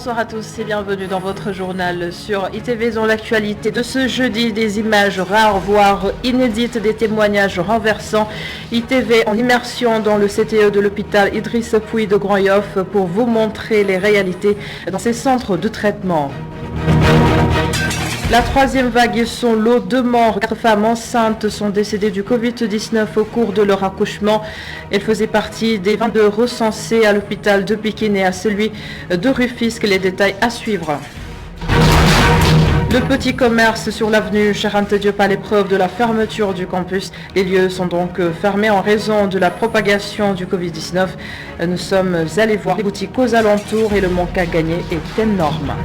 Bonsoir à tous et bienvenue dans votre journal sur ITV dans l'actualité de ce jeudi. Des images rares voire inédites, des témoignages renversants. ITV en immersion dans le CTE de l'hôpital Idriss Pouye de Grand Yoff pour vous montrer les réalités dans ces centres de traitement. La troisième vague est son lot de morts. 4 femmes enceintes sont décédées du Covid-19 au cours de leur accouchement. Elles faisaient partie des 22 recensés à l'hôpital de Pikine et à celui de Rufisque. Les détails à suivre. Le petit commerce sur l'avenue Charente Diop à l'épreuve de la fermeture du campus. Les lieux sont donc fermés en raison de la propagation du Covid-19. Nous sommes allés voir les boutiques aux alentours et le manque à gagner est énorme.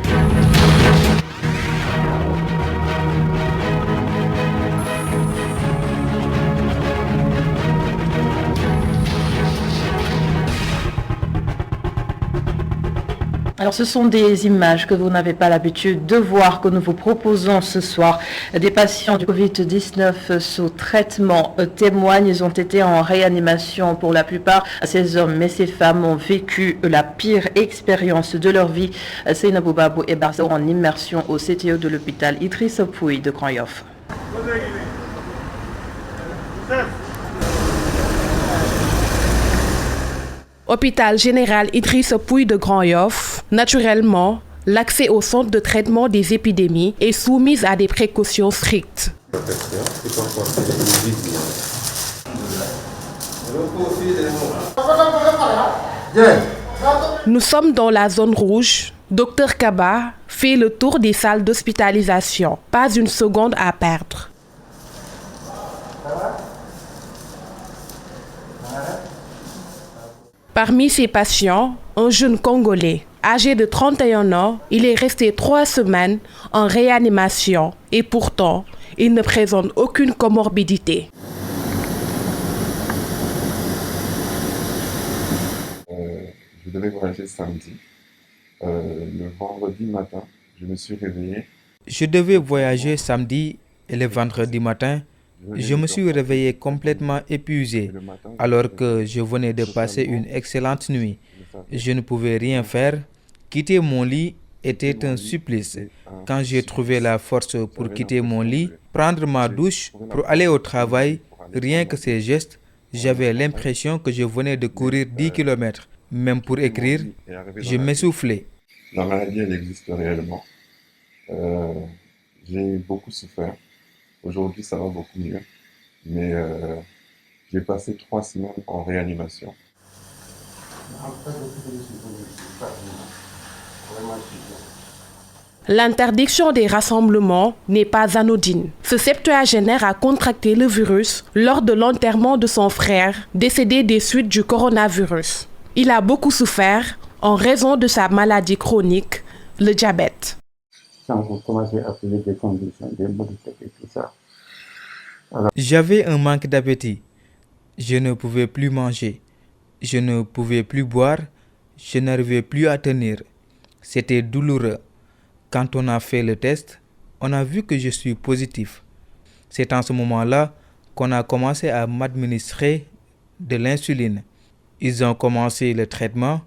Alors ce sont des images que vous n'avez pas l'habitude de voir, que nous vous proposons ce soir. Des patients du Covid-19 sous traitement témoignent. Ils ont été en réanimation pour la plupart. Ces hommes et ces femmes ont vécu la pire expérience de leur vie. Seynabou Babou et Barzo en immersion au CTE de l'hôpital Idriss Pouye de Grand Yoff. Hôpital général Idriss Pouye de Grand Yoff, naturellement, l'accès au centre de traitement des épidémies est soumis à des précautions strictes. Nous sommes dans la zone rouge. Dr Kaba fait le tour des salles d'hospitalisation. Pas une seconde à perdre. Parmi ces patients, un jeune Congolais, âgé de 31 ans, il est resté 3 semaines en réanimation et pourtant, il ne présente aucune comorbidité. Je devais voyager samedi. Le vendredi matin, je me suis réveillé. Je devais voyager samedi et le vendredi matin, je me suis réveillé complètement épuisé alors que je venais de passer une excellente nuit. Je ne pouvais rien faire. Quitter mon lit était un supplice. Quand j'ai trouvé la force pour quitter mon lit, prendre ma douche pour aller au travail, rien que ces gestes, j'avais l'impression que je venais de courir 10 km. Même pour écrire, je m'essoufflais. La maladie, elle existe réellement. J'ai beaucoup souffert. Aujourd'hui, ça va beaucoup mieux. Mais j'ai passé 3 semaines en réanimation. L'interdiction des rassemblements n'est pas anodine. Ce septuagénaire a contracté le virus lors de l'enterrement de son frère, décédé des suites du coronavirus. Il a beaucoup souffert en raison de sa maladie chronique, le diabète. J'avais un manque d'appétit. Je ne pouvais plus manger. Je ne pouvais plus boire. Je n'arrivais plus à tenir. C'était douloureux. Quand on a fait le test, on a vu que je suis positif. C'est en ce moment-là qu'on a commencé à m'administrer de l'insuline. Ils ont commencé le traitement,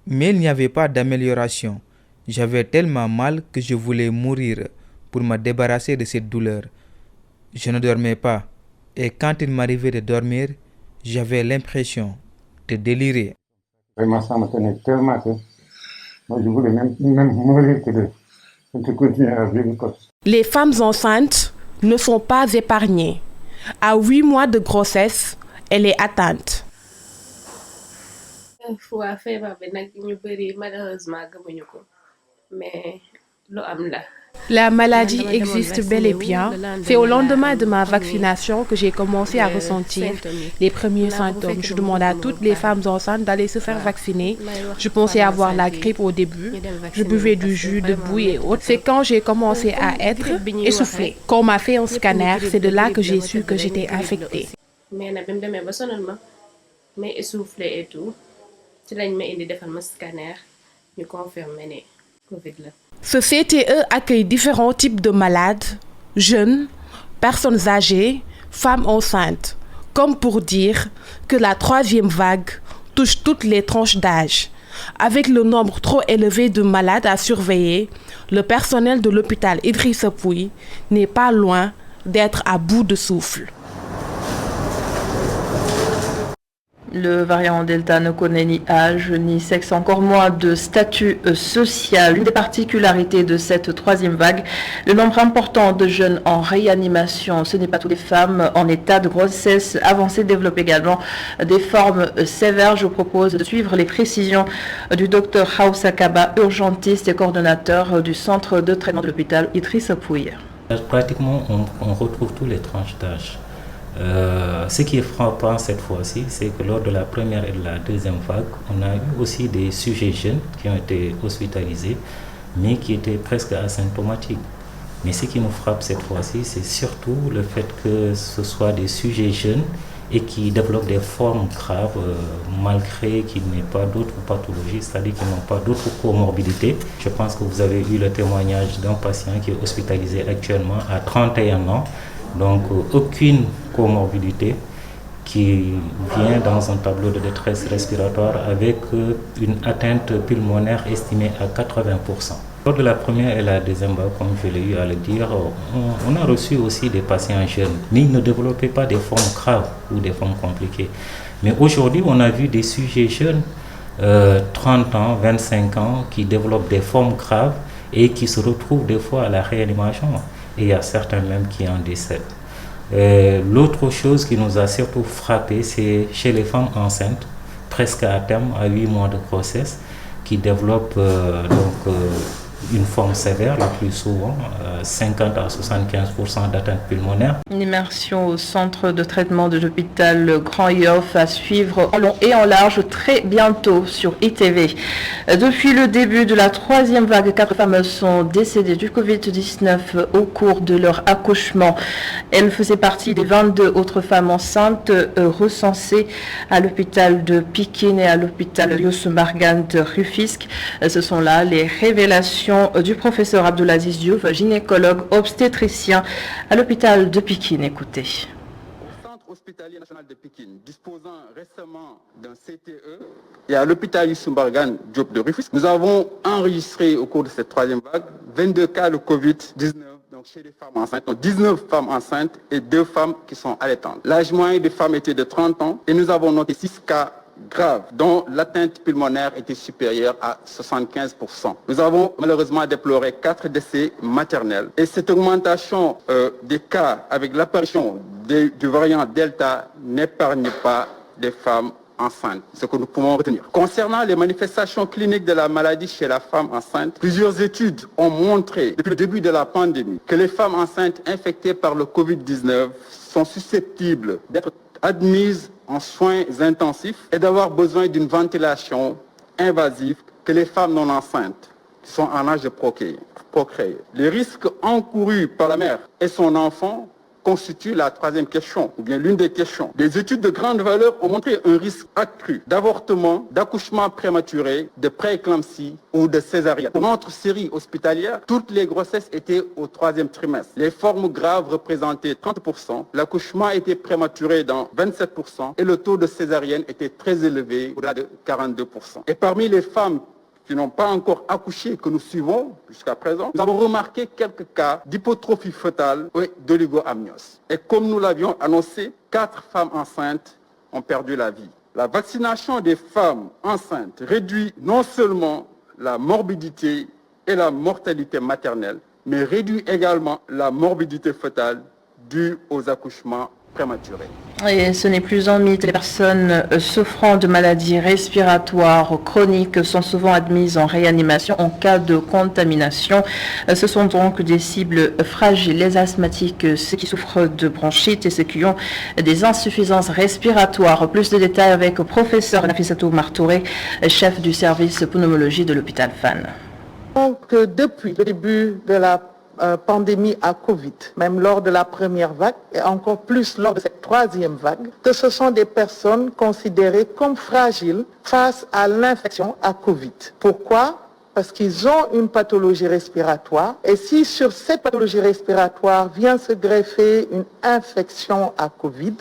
mais il n'y avait pas d'amélioration. J'avais tellement mal que je voulais mourir pour me débarrasser de cette douleur. Je ne dormais pas et quand il m'arrivait de dormir, j'avais l'impression de délirer. Vraiment, ça me tenait tellement que moi, je voulais même mourir que de continuer à vivre comme ça. Les femmes enceintes ne sont pas épargnées. À 8 mois de grossesse, elle est atteinte. La maladie existe bel et bien. C'est au lendemain de ma vaccination que j'ai commencé à ressentir les premiers symptômes. Je demande à toutes les femmes enceintes d'aller se faire vacciner. Je pensais avoir la grippe au début. Je buvais du jus de bouille et autres. C'est quand j'ai commencé à être essoufflée. Quand on m'a fait un scanner, c'est de là que j'ai su que j'étais infectée. Ce CTE accueille différents types de malades, jeunes, personnes âgées, femmes enceintes, comme pour dire que la troisième vague touche toutes les tranches d'âge. Avec le nombre trop élevé de malades à surveiller, le personnel de l'hôpital Idrissa Pouye n'est pas loin d'être à bout de souffle. Le variant Delta ne connaît ni âge, ni sexe, encore moins de statut social. Une des particularités de cette troisième vague, le nombre important de jeunes en réanimation. Ce n'est pas toutes les femmes en état de grossesse avancée développent également des formes sévères. Je vous propose de suivre les précisions du docteur Hausa Kaba, urgentiste et coordonnateur du centre de traitement de l'hôpital Idrissa Pouye. Pratiquement, on retrouve tous les tranches d'âge. Ce qui est frappant cette fois-ci, c'est que lors de la première et de la deuxième vague, on a eu aussi des sujets jeunes qui ont été hospitalisés, mais qui étaient presque asymptomatiques. Mais ce qui nous frappe cette fois-ci, c'est surtout le fait que ce soit des sujets jeunes et qui développent des formes graves malgré qu'il n'y ait pas d'autres pathologies, c'est-à-dire qu'ils n'ont pas d'autres comorbidités. Je pense que vous avez eu le témoignage d'un patient qui est hospitalisé actuellement à 31 ans. Donc aucune comorbidité qui vient dans un tableau de détresse respiratoire avec une atteinte pulmonaire estimée à 80%. Lors de la première et la deuxième vague, comme je l'ai eu à le dire, on a reçu aussi des patients jeunes, mais ils ne développaient pas des formes graves ou des formes compliquées. Mais aujourd'hui, on a vu des sujets jeunes, 30 ans, 25 ans, qui développent des formes graves et qui se retrouvent des fois à la réanimation. Et il y a certains même qui en décèdent. L'autre chose qui nous a surtout frappé, c'est chez les femmes enceintes, presque à terme, à 8 mois de grossesse, qui développent une forme sévère, le plus souvent, 50 à 75% d'atteinte pulmonaire. Une immersion au centre de traitement de l'hôpital Grand Yoff à suivre en long et en large très bientôt sur ITV. Depuis le début de la troisième vague, 4 femmes sont décédées du Covid-19 au cours de leur accouchement. Elles faisaient partie des 22 autres femmes enceintes recensées à l'hôpital de Pikine et à l'hôpital Youssou Mbargane de Rufisque. Ce sont là les révélations du professeur Abdoulaziz Diouf, gynécologue obstétricien à l'hôpital de Pikine. Écoutez. Au centre hospitalier national de Pikine, disposant récemment d'un CTE, et à l'hôpital Youssou Mbargane Diop de Rufisque, nous avons enregistré au cours de cette troisième vague 22 cas de Covid-19 donc chez les femmes enceintes, donc 19 femmes enceintes et 2 femmes qui sont allaitantes. L'âge moyen des femmes était de 30 ans et nous avons noté 6 cas graves, dont l'atteinte pulmonaire était supérieure à 75%. Nous avons malheureusement déploré 4 décès maternels. Et cette augmentation des cas avec l'apparition du variant Delta n'épargne pas des femmes enceintes, ce que nous pouvons retenir. Concernant les manifestations cliniques de la maladie chez la femme enceinte, plusieurs études ont montré depuis le début de la pandémie que les femmes enceintes infectées par le Covid-19 sont susceptibles d'être admises en soins intensifs et d'avoir besoin d'une ventilation invasive que les femmes non enceintes qui sont en âge de procréer. Les risques encourus par la mère et son enfant constitue la troisième question, ou bien l'une des questions. Des études de grande valeur ont montré un risque accru d'avortement, d'accouchement prématuré, de prééclampsie ou de césarienne. Pour notre série hospitalière, toutes les grossesses étaient au 3e trimestre. Les formes graves représentaient 30%, l'accouchement était prématuré dans 27% et le taux de césarienne était très élevé, au-delà de 42%. Et parmi les femmes qui n'ont pas encore accouché, que nous suivons jusqu'à présent, nous avons remarqué quelques cas d'hypotrophie fœtale et d'oligoamnios. Et comme nous l'avions annoncé, 4 femmes enceintes ont perdu la vie. La vaccination des femmes enceintes réduit non seulement la morbidité et la mortalité maternelle, mais réduit également la morbidité fœtale due aux accouchements prématurés. Et ce n'est plus un mythe. Les personnes souffrant de maladies respiratoires chroniques sont souvent admises en réanimation en cas de contamination. Ce sont donc des cibles fragiles, les asthmatiques, ceux qui souffrent de bronchite et ceux qui ont des insuffisances respiratoires. Plus de détails avec le professeur Nafissatou Martouré, chef du service pneumologie de l'hôpital Fann. Donc, depuis le début de la pandémie à Covid, même lors de la première vague et encore plus lors de cette troisième vague, que ce sont des personnes considérées comme fragiles face à l'infection à Covid. Pourquoi ? Parce qu'ils ont une pathologie respiratoire et si sur cette pathologie respiratoire vient se greffer une infection à Covid,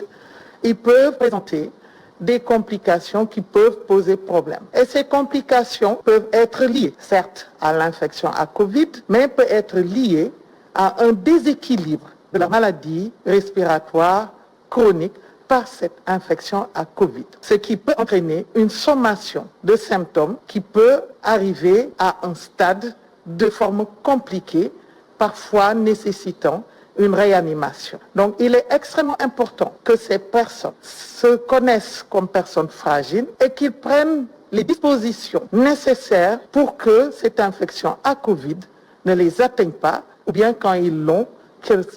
ils peuvent présenter des complications qui peuvent poser problème. Et ces complications peuvent être liées, certes, à l'infection à Covid, mais peuvent être liées à un déséquilibre de la maladie respiratoire chronique par cette infection à Covid, ce qui peut entraîner une sommation de symptômes qui peut arriver à un stade de forme compliquée, parfois nécessitant une réanimation. Donc, il est extrêmement important que ces personnes se connaissent comme personnes fragiles et qu'ils prennent les dispositions nécessaires pour que cette infection à Covid ne les atteigne pas, ou bien quand ils l'ont,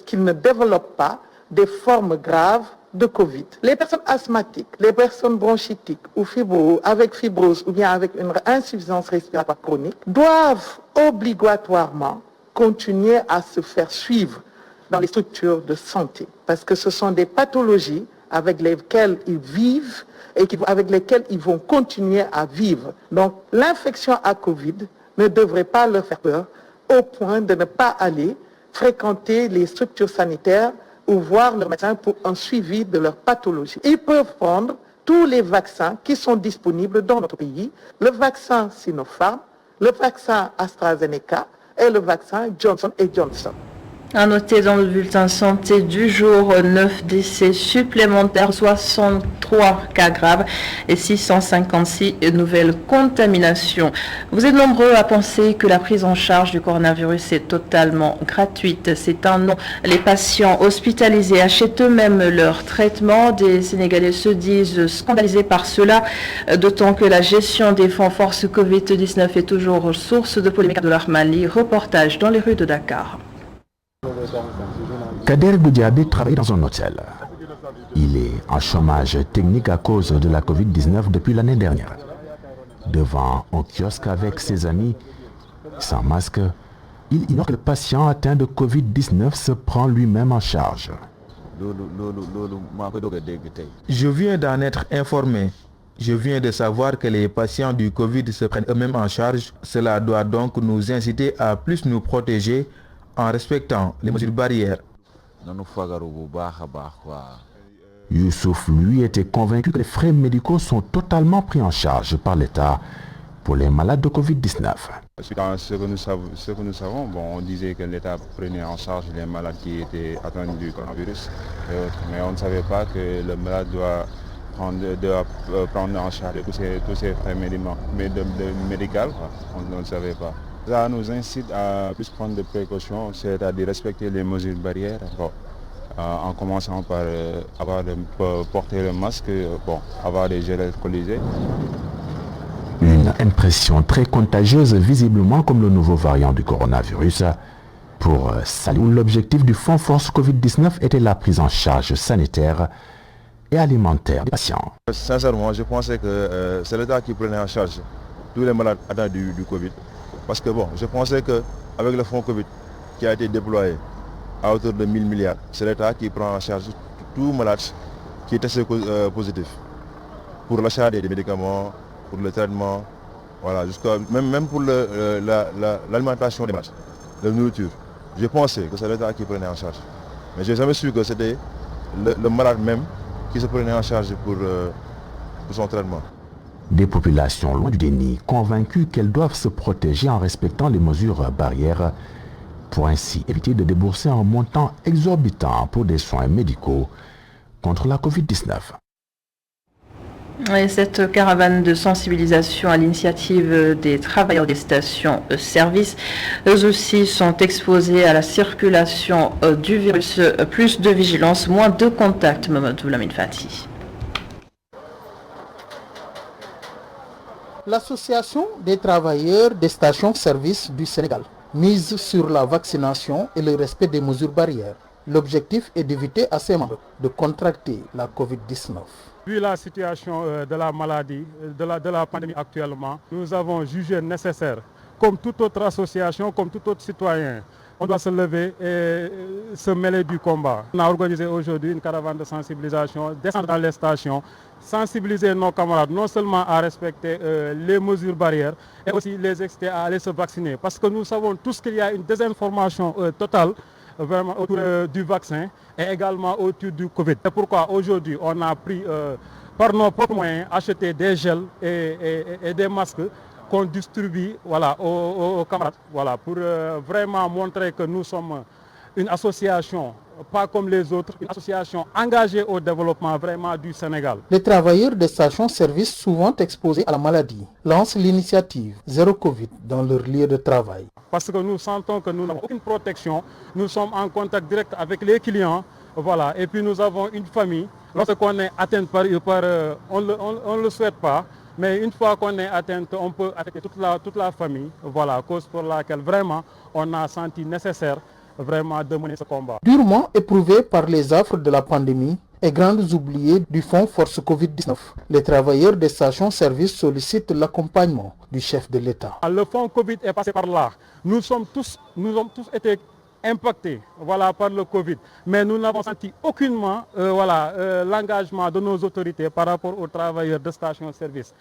qu'ils ne développent pas des formes graves de Covid. Les personnes asthmatiques, les personnes bronchitiques ou avec fibrose ou bien avec une insuffisance respiratoire chronique doivent obligatoirement continuer à se faire suivre dans les structures de santé, parce que ce sont des pathologies avec lesquelles ils vivent et avec lesquelles ils vont continuer à vivre. Donc l'infection à Covid ne devrait pas leur faire peur au point de ne pas aller fréquenter les structures sanitaires ou voir leur médecin pour un suivi de leur pathologie. Ils peuvent prendre tous les vaccins qui sont disponibles dans notre pays, le vaccin Sinopharm, le vaccin AstraZeneca et le vaccin Johnson & Johnson. À noter dans le bulletin santé du jour, 9 décès supplémentaires, 63 cas graves et 656 nouvelles contaminations. Vous êtes nombreux à penser que la prise en charge du coronavirus est totalement gratuite. C'est un non. Les patients hospitalisés achètent eux-mêmes leur traitement. Des Sénégalais se disent scandalisés par cela, d'autant que la gestion des fonds force Covid-19 est toujours source de polémique. De l'Armali, reportage dans les rues de Dakar. Kader Goudiaby travaille dans un hôtel. Il est en chômage technique à cause de la Covid-19 depuis l'année dernière. Devant un kiosque avec ses amis, sans masque, il ignore que le patient atteint de Covid-19 se prend lui-même en charge. Je viens d'en être informé. Je viens de savoir que les patients du Covid se prennent eux-mêmes en charge. Cela doit donc nous inciter à plus nous protéger en respectant les mesures barrières. Youssouf, lui, était convaincu que les frais médicaux sont totalement pris en charge par l'État pour les malades de Covid-19. Ce que nous savons, on disait que l'État prenait en charge les malades qui étaient atteints du coronavirus, mais on ne savait pas que le malade doit prendre en charge tous ces frais médicaux. On ne le savait pas. Ça nous incite à plus prendre des précautions, c'est-à-dire respecter les mesures barrières, en commençant par porter le masque, avoir des gels alcoolisés. Une impression très contagieuse, visiblement comme le nouveau variant du coronavirus. Pour Salou, l'objectif du Fonds Force Covid-19 était la prise en charge sanitaire et alimentaire des patients. Sincèrement, je pensais que c'est l'État qui prenait en charge tous les malades atteints du Covid. Parce que je pensais qu'avec le fonds Covid qui a été déployé à hauteur de 1000 milliards, c'est l'État qui prend en charge tout malade qui est testé positif. Pour l'achat des médicaments, pour le traitement, voilà, même pour l'alimentation des malades, la nourriture. Je pensais que c'est l'État qui prenait en charge. Mais je n'ai jamais su que c'était le malade même qui se prenait en charge pour son traitement. Des populations loin du déni, convaincues qu'elles doivent se protéger en respectant les mesures barrières pour ainsi éviter de débourser un montant exorbitant pour des soins médicaux contre la Covid-19. Et cette caravane de sensibilisation à l'initiative des travailleurs des stations-service, eux aussi sont exposés à la circulation du virus. Plus de vigilance, moins de contacts, Mamadou Lamine Fati. L'Association des travailleurs des stations-service du Sénégal mise sur la vaccination et le respect des mesures barrières. L'objectif est d'éviter à ces membres de contracter la Covid-19. Vu la situation de la maladie, de la pandémie actuellement, nous avons jugé nécessaire, comme toute autre association, comme tout autre citoyen, on doit se lever et se mêler du combat. On a organisé aujourd'hui une caravane de sensibilisation, descendre dans les stations, sensibiliser nos camarades non seulement à respecter les mesures barrières, et aussi les exciter à aller se vacciner. Parce que nous savons tous qu'il y a une désinformation totale vraiment autour du vaccin et également autour du Covid. C'est pourquoi aujourd'hui on a pris par nos propres moyens, acheter des gels et des masques qu'on distribue aux camarades, pour vraiment montrer que nous sommes une association, pas comme les autres, une association engagée au développement vraiment du Sénégal. Les travailleurs des stations-service, souvent exposés à la maladie, lancent l'initiative Zéro Covid dans leur lieu de travail. Parce que nous sentons que nous n'avons aucune protection, nous sommes en contact direct avec les clients, et puis nous avons une famille. Lorsqu'on est atteint on ne le souhaite pas, mais une fois qu'on est atteint, on peut attaquer toute la famille, cause pour laquelle vraiment on a senti nécessaire vraiment de mener ce combat. Durement éprouvés par les affres de la pandémie et grandes oubliées du fonds Force Covid-19, les travailleurs des stations-service sollicitent l'accompagnement du chef de l'État. Le fonds Covid est passé par là. Nous avons tous été impactés par le Covid, mais nous n'avons senti aucunement l'engagement de nos autorités par rapport aux travailleurs de stations-service.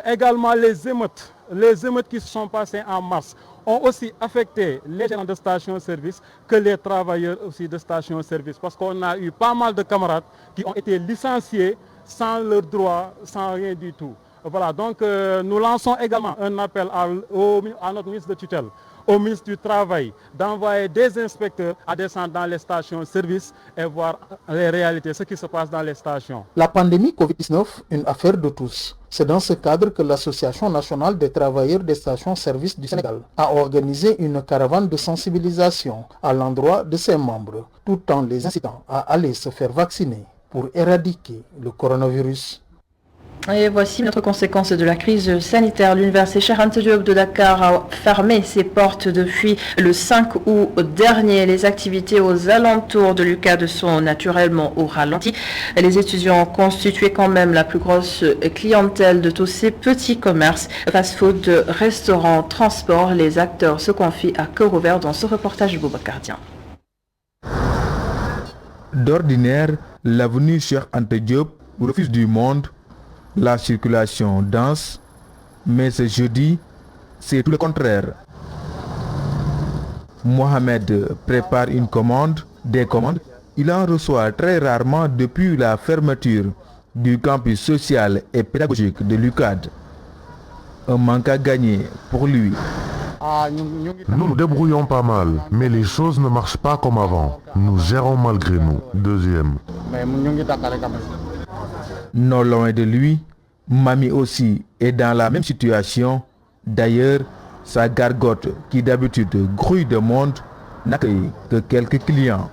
Également les émeutes qui se sont passées en mars ont aussi affecté les gens de stations-service que les travailleurs aussi de stations-service, parce qu'on a eu pas mal de camarades qui ont été licenciés sans leurs droits, sans rien du tout. Donc nous lançons également un appel à notre ministre de tutelle, au ministre du Travail, d'envoyer des inspecteurs à descendre dans les stations-service et voir les réalités, ce qui se passe dans les stations. La pandémie Covid-19, une affaire de tous. C'est dans ce cadre que l'Association nationale des travailleurs des stations-service du Sénégal a organisé une caravane de sensibilisation à l'endroit de ses membres, tout en les incitant à aller se faire vacciner pour éradiquer le coronavirus. Et voici notre conséquence de la crise sanitaire. L'université Cheikh Anta Diop de Dakar a fermé ses portes depuis le 5 août dernier. Les activités aux alentours de l'UCAD sont naturellement au ralenti. Les étudiants constituaient quand même la plus grosse clientèle de tous ces petits commerces. Fast-food, restaurants, transports, les acteurs se confient à cœur ouvert dans ce reportage de Boubacar Dian. D'ordinaire, l'avenue Cheikh Anta Diop refuse du monde. La circulation dense, mais ce jeudi, c'est tout le contraire. Mohamed prépare des commandes. Il en reçoit très rarement depuis la fermeture du campus social et pédagogique de l'UCAD. Un manque à gagner pour lui. Nous nous débrouillons pas mal, mais les choses ne marchent pas comme avant. Nous gérons malgré nous. Deuxième. Non loin de lui, Mami aussi est dans la même situation. D'ailleurs, sa gargote, qui d'habitude grouille de monde, n'accueille que quelques clients.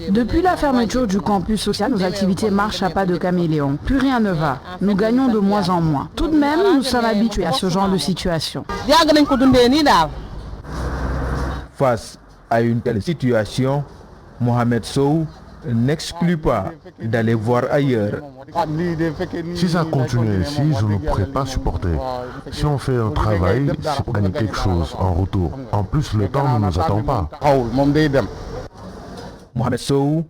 Depuis la fermeture du campus social, nos activités marchent à pas de caméléon. Plus rien ne va. Nous gagnons de moins en moins. Tout de même, nous sommes habitués à ce genre de situation. Face à une telle situation, Mohamed Sow n'exclut pas d'aller voir ailleurs. Si ça continue ici, je ne pourrais pas supporter. Si on fait un travail, c'est pour gagner quelque chose en retour. En plus, le temps ne nous attend pas. Mohamed Sow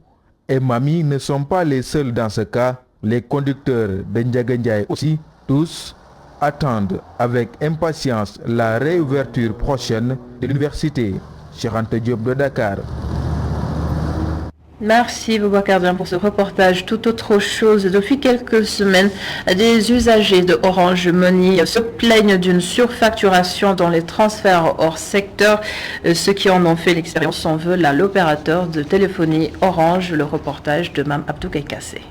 et Mami ne sont pas les seuls dans ce cas. Les conducteurs de Ndiagandiaï aussi, tous, attendent avec impatience la réouverture prochaine de l'université Cheikh Anta Diop de Dakar. Merci Boubacar Dian pour ce reportage. Tout autre chose, depuis quelques semaines, des usagers de Orange Money se plaignent d'une surfacturation dans les transferts hors secteur. Ceux qui en ont fait l'expérience s'en veulent à l'opérateur de téléphonie Orange. Le reportage de Mme Abdou Kassé.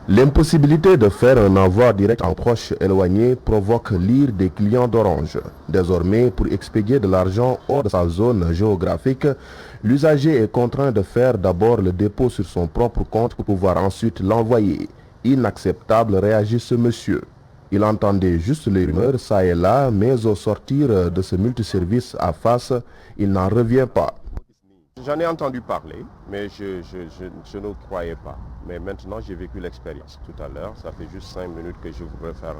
L'impossibilité de faire un envoi direct en proche éloigné provoque l'ire des clients d'Orange. Désormais, pour expédier de l'argent hors de sa zone géographique, l'usager est contraint de faire d'abord le dépôt sur son propre compte pour pouvoir ensuite l'envoyer. Inacceptable, réagit ce monsieur. Il entendait juste les rumeurs ça et là, mais au sortir de ce multiservice à face, il n'en revient pas. J'en ai entendu parler, mais je ne croyais pas. Mais maintenant, j'ai vécu l'expérience tout à l'heure. Ça fait juste 5 minutes que je voudrais faire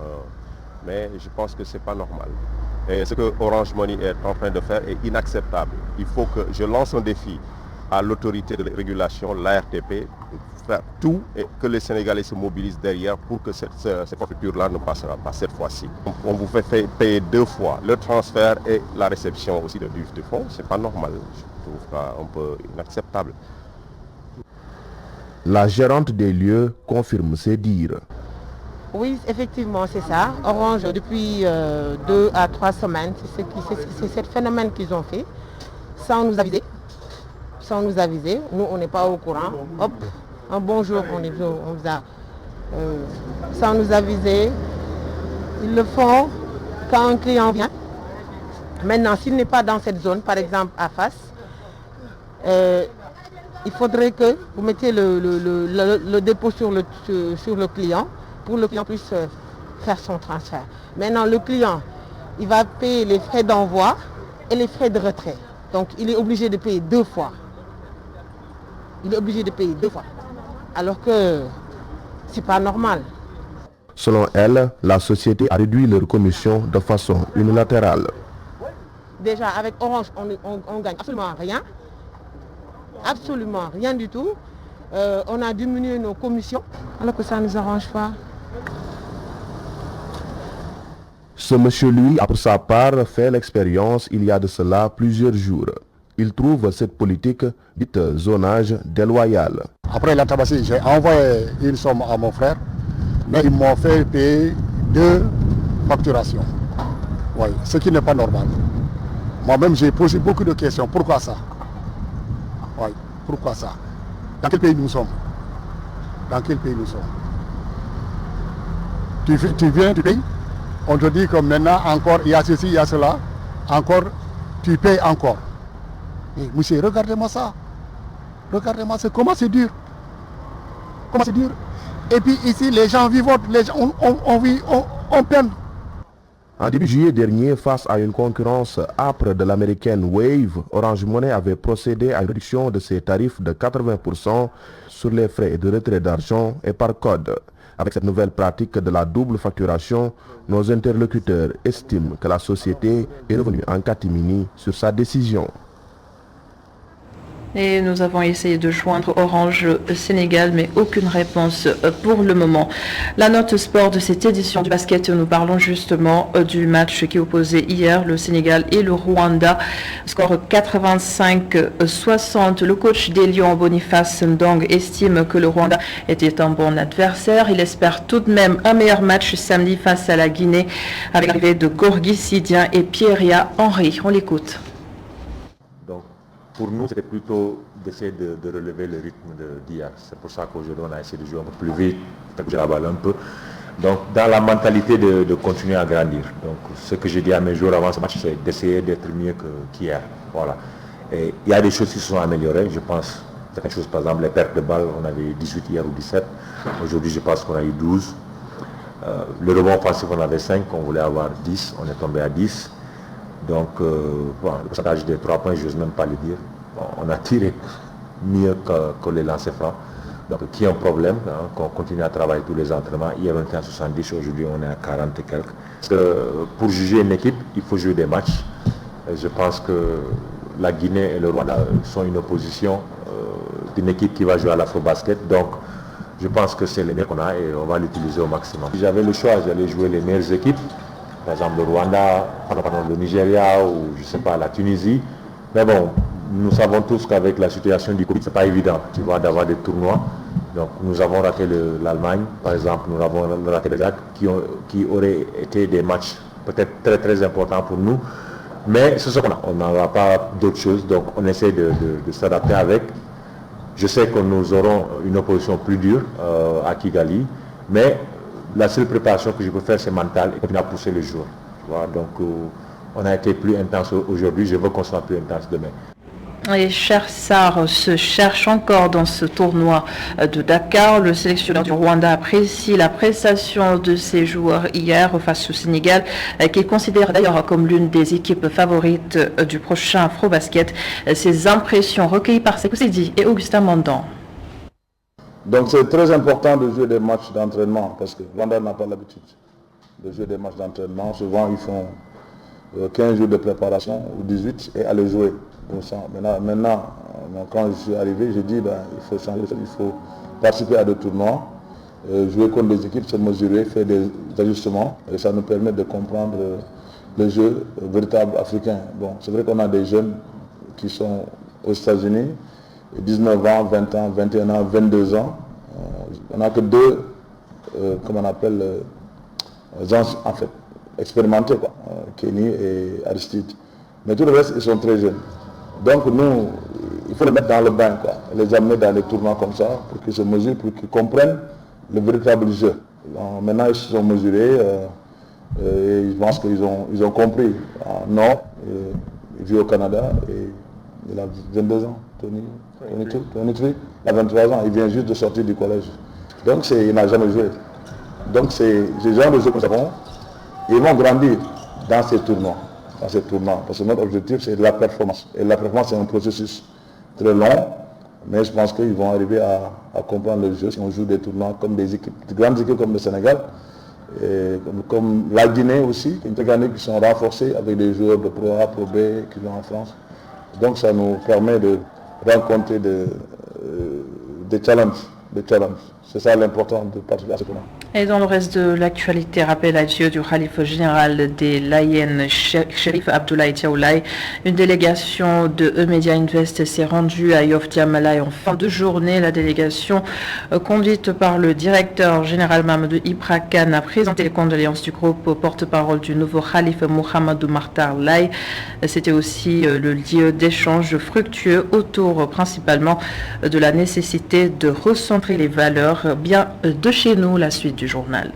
mais je pense que ce n'est pas normal. Et ce que Orange Money est en train de faire est inacceptable. Il faut que je lance un défi à l'autorité de régulation, l'ARTP, faire tout et que les Sénégalais se mobilisent derrière pour que cette forfaiture-là ne passera pas cette fois-ci. On vous fait payer 2 fois le transfert et la réception aussi du fonds. Ce n'est pas normal. Je trouve ça un peu inacceptable. La gérante des lieux confirme ses dires. Oui, effectivement, c'est ça. Orange, depuis 2 à 3 semaines, c'est ce phénomène qu'ils ont fait, sans nous aviser. Sans nous aviser. Nous, on n'est pas au courant. Hop, un bonjour, on vous a... sans nous aviser. Ils le font quand un client vient. Maintenant, s'il n'est pas dans cette zone, par exemple à face, il faudrait que vous mettiez le dépôt sur le client pour que le client puisse faire son transfert. Maintenant, le client, il va payer les frais d'envoi et les frais de retrait. Donc, il est obligé de payer 2 fois. Il est obligé de payer 2 fois. Alors que c'est pas normal. Selon elle, la société a réduit leur commission de façon unilatérale. Déjà, avec Orange, on gagne absolument rien. Absolument rien du tout. On a diminué nos commissions, alors que ça ne nous arrange pas. Ce monsieur, lui, a pour sa part fait l'expérience il y a de cela plusieurs jours. Il trouve cette politique dite zonage déloyal. Après la tabassée, j'ai envoyé une somme à mon frère, mais ils m'ont fait payer 2 facturations. Oui, ce qui n'est pas normal. Moi-même, j'ai posé beaucoup de questions. Pourquoi ça? Oui, pourquoi ça? Dans quel pays nous sommes? Dans quel pays nous sommes? Tu viens, tu payes. On te dit que maintenant, encore, il y a ceci, il y a cela. Encore, tu payes encore. Et monsieur, regardez-moi ça. Regardez-moi ça. Comment c'est dur? Comment c'est dur? Et puis ici, les gens vivent, les gens, on peine. En début juillet dernier, face à une concurrence âpre de l'américaine Wave, Orange Money avait procédé à une réduction de ses tarifs de 80% sur les frais de retrait d'argent et par code. Avec cette nouvelle pratique de la double facturation, nos interlocuteurs estiment que la société est revenue en catimini sur sa décision. Et nous avons essayé de joindre Orange Sénégal, mais aucune réponse pour le moment. La note sport de cette édition du basket, nous parlons justement du match qui opposait hier le Sénégal et le Rwanda. Score 85-60. Le coach des Lions, Boniface Ndong, estime que le Rwanda était un bon adversaire. Il espère tout de même un meilleur match samedi face à la Guinée avec l'arrivée de Gorgui Sidien et Pierre Henry. On l'écoute. Pour nous, c'était plutôt d'essayer de relever le rythme d'hier. C'est pour ça qu'aujourd'hui, on a essayé de jouer un peu plus vite, de bouger la balle un peu. Donc, dans la mentalité de continuer à grandir. Donc, ce que j'ai dit à mes joueurs avant ce match, c'est d'essayer d'être mieux qu'hier. Voilà. Et il y a des choses qui se sont améliorées. Je pense, certaines choses, par exemple, les pertes de balles, on avait 18 hier ou 17. Aujourd'hui, je pense qu'on a eu 12. Le rebond offensif, on avait 5. On voulait avoir 10. On est tombé à 10. Donc, le pourcentage des 3 points, je n'ose même pas le dire. Bon, on a tiré mieux que les lancers francs. Donc, qui est un problème, hein, qu'on continue à travailler tous les entraînements. Hier, on était à 70, aujourd'hui, on est à 40 et quelques. Parce que pour juger une équipe, il faut jouer des matchs. Et je pense que la Guinée et le Rwanda sont une opposition d'une équipe qui va jouer à l'afro-basket. Donc, je pense que c'est le meilleur qu'on a et on va l'utiliser au maximum. Si j'avais le choix, j'allais jouer les meilleures équipes. Par exemple le Rwanda, le Nigeria ou je sais pas, la Tunisie. Mais bon, nous savons tous qu'avec la situation du Covid, c'est pas évident, tu vois, d'avoir des tournois. Donc nous avons raté l'Allemagne, par exemple, nous avons raté les Jacques, qui auraient été des matchs peut-être très très importants pour nous. Mais c'est ce qu'on a, on n'aura pas d'autre chose, donc on essaie de s'adapter avec. Je sais que nous aurons une opposition plus dure à Kigali, mais la seule préparation que je peux faire, c'est mentale et continuer à pousser le jour. Tu vois? Donc, on a été plus intense aujourd'hui, je veux qu'on soit plus intense demain. Et Cher Sarr se cherche encore dans ce tournoi de Dakar. Le sélectionneur du Rwanda apprécie la prestation de ses joueurs hier face au Sénégal, qu'il considère d'ailleurs comme l'une des équipes favorites du prochain Afrobasket. Ses impressions recueillies par Sekou Seydi et Augustin Mandan. Donc c'est très important de jouer des matchs d'entraînement parce que Rwanda n'a pas l'habitude de jouer des matchs d'entraînement. Souvent ils font 15 jours de préparation ou 18 et aller jouer. Maintenant, quand je suis arrivé, j'ai dit il faut changer, il faut participer à des tournois, jouer contre des équipes, se mesurer, faire des ajustements et ça nous permet de comprendre le jeu véritable africain. Bon, c'est vrai qu'on a des jeunes qui sont aux États-Unis, 19 ans, 20 ans, 21 ans, 22 ans. On n'a que deux, comme on appelle, gens en fait, expérimentés, quoi, Kenny et Aristide. Mais tout le reste, ils sont très jeunes. Donc nous, il faut les mettre dans le bain, quoi, les amener dans des tournois comme ça, pour qu'ils se mesurent, pour qu'ils comprennent le véritable jeu. Donc, maintenant, ils se sont mesurés, et je pense qu'ils ont compris. Non, il vit au Canada, et il a 22 ans, Tony, il a 23 ans, il vient juste de sortir du collège. Donc il n'a jamais joué. Donc c'est ces gens de jeux que nous avons, ils vont grandir dans ces tournois. Parce que notre objectif c'est de la performance. Et la performance c'est un processus très long, mais je pense qu'ils vont arriver à comprendre le jeu si on joue des tournois comme des équipes, de grandes équipes comme le Sénégal, et comme la Guinée aussi, une Guinée qui sont renforcées avec des joueurs de Pro A, Pro B qui sont en France. Donc ça nous permet de rencontrer des challenges. C'est ça l'important de participer à ce tournoi. Et dans le reste de l'actualité, rappel à Dieu du Khalife général des Layènes, Chérif Abdoulaye Tiaoulaye, une délégation de E-Media Invest s'est rendue à Yoff Diamalaye en fin de journée. La délégation conduite par le directeur général Mamadou Ibra Kane a présenté les condoléances du groupe au porte-parole du nouveau Khalife Mohamedou Makhtar Laye. C'était aussi le lieu d'échange fructueux autour principalement de la nécessité de recentrer les valeurs bien de chez nous. La suite du journal.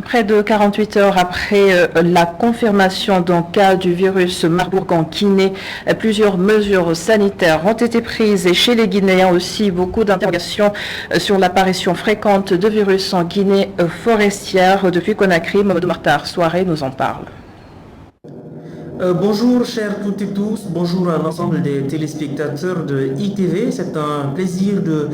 Près de 48 heures après la confirmation d'un cas du virus Marburg en Guinée, plusieurs mesures sanitaires ont été prises et chez les Guinéens aussi beaucoup d'interrogations sur l'apparition fréquente de virus en Guinée forestière. Depuis Conakry, Mamadou Makhtar Soirée nous en parle. Bonjour chers toutes et tous, bonjour à l'ensemble des téléspectateurs de ITV. C'est un plaisir de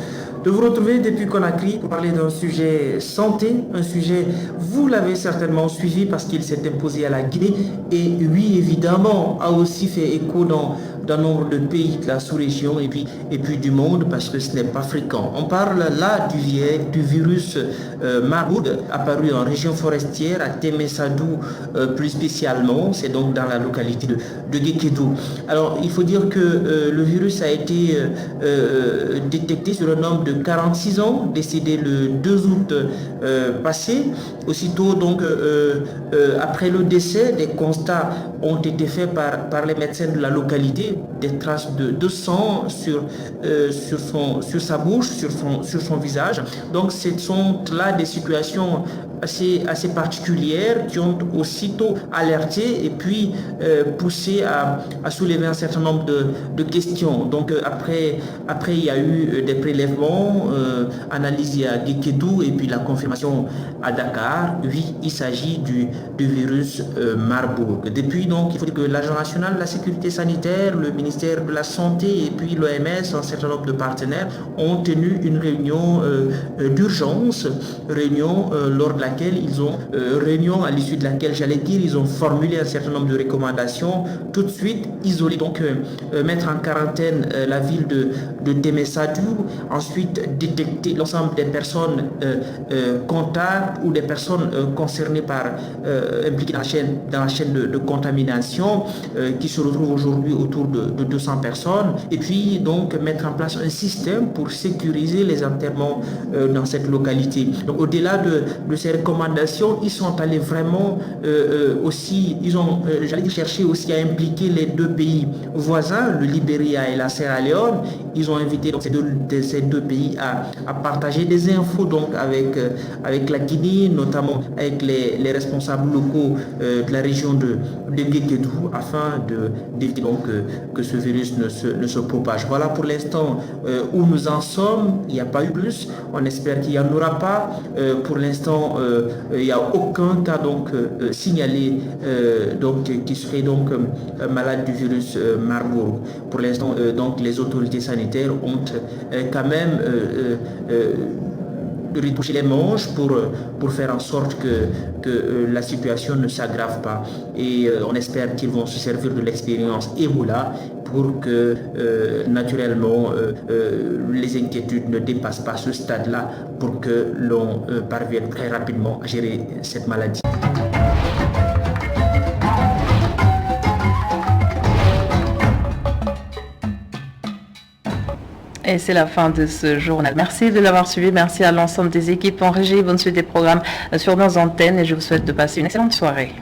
vous retrouver depuis Conakry pour parler d'un sujet santé, un sujet, vous l'avez certainement suivi parce qu'il s'est imposé à la Guinée et oui évidemment a aussi fait écho dans d'un nombre de pays de la sous-région et puis du monde parce que ce n'est pas fréquent. On parle là du virus Marburg apparu en région forestière à Temessadou plus spécialement, c'est donc dans la localité de Guékédou. Alors il faut dire que le virus a été détecté sur un homme de 46 ans, décédé le 2 août passé. Aussitôt donc après le décès, des constats ont été faits par les médecins de la localité, des traces de sang sur sa bouche, sur son visage. Donc ce sont là des situations assez particulières qui ont aussitôt alerté et puis poussé à soulever un certain nombre de questions. Donc après il y a eu des prélèvements analysés à Guékédou et puis la confirmation à Dakar. Oui, il s'agit du virus Marburg. Depuis donc, il faut dire que l'Agence nationale de la sécurité sanitaire, le ministère de la Santé et puis l'OMS, un certain nombre de partenaires ont tenu une réunion d'urgence, lors de laquelle à l'issue de laquelle ils ont formulé un certain nombre de recommandations. Tout de suite, isoler, donc mettre en quarantaine la ville de Temessadou, ensuite détecter l'ensemble des personnes contacts ou des personnes concernées impliquées dans la chaîne de contamination qui se retrouve aujourd'hui autour de 200 personnes et puis donc mettre en place un système pour sécuriser les enterrements dans cette localité. Donc au-delà de ces recommandations, ils sont allés vraiment aussi, ils ont cherché aussi à impliquer les deux pays voisins, le Libéria et la Sierra Leone. Ils ont invité donc, ces deux pays à partager des infos donc avec la Guinée, notamment avec les responsables locaux de la région de Guékédou afin d'éviter donc que ce virus ne se propage. Voilà pour l'instant où nous en sommes. Il n'y a pas eu plus. On espère qu'il n'y en aura pas. Pour l'instant, il n'y a aucun cas donc signalé qui serait donc malade du virus Marburg. Pour l'instant, donc les autorités sanitaires ont quand même retoucher les manches pour faire en sorte que la situation ne s'aggrave pas. Et on espère qu'ils vont se servir de l'expérience Ebola pour que naturellement les inquiétudes ne dépassent pas ce stade-là pour que l'on parvienne très rapidement à gérer cette maladie. Et c'est la fin de ce journal. Merci de l'avoir suivi. Merci à l'ensemble des équipes en régie. Bonne suite des programmes sur nos antennes et je vous souhaite de passer une excellente soirée.